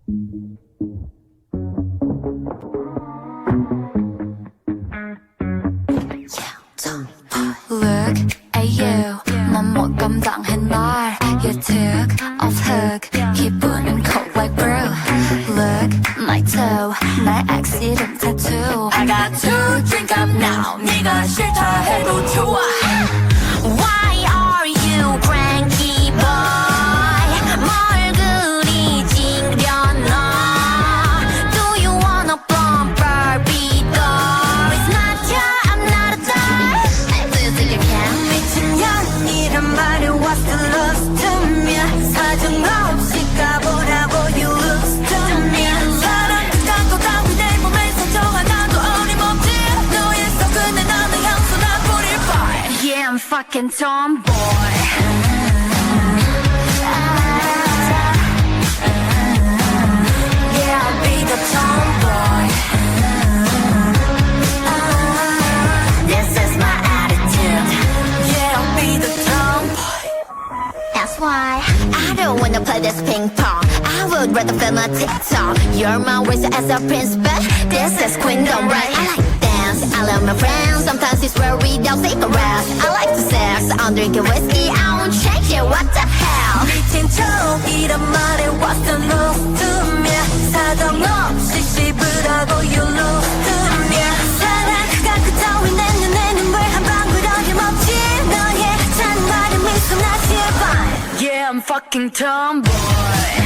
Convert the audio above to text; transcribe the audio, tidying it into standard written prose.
Look at you 넌 못 감당해 날 You took off hook 기분은 cold like brew Look my toe 날 accident tattoo I got to drink up now 네가 싫다 해도 좋아 Why are you cranky boy 뭘 그리 찡겨놔 Do you wanna bump Barbie doll It's not your I'm not a doll Do you think you can? 미친년이란 말이 what's the loss to me 사정없이 가보라고 you lose to me 사랑 깎고 따위 내 몸에 상처 하나도 어림없지 너의 속은 나는 향수 나 뿌릴 뻔 Yeah I'm fucking tomboy Yeah I'll be the tomboy This is my attitude Yeah I'll be the tomboy That's why I don't wanna play this ping pong. I would rather film a TikTok. You're my racer as a prince, but this is queendom, right? I like to dance, I love my friends. Sometimes it's where we don't take a rest. I like to sex, I'm drinking whiskey. I won't change it, what the hell? 미친 척이란 말에 what's the loss to me 사정없이 씹으라고 you lose to me 사랑 깎고 따위 내 눈에 눈물 한 방울 어림없지 너의 찬 말에 미소 나 제발 Yeah I'm fucking tomboy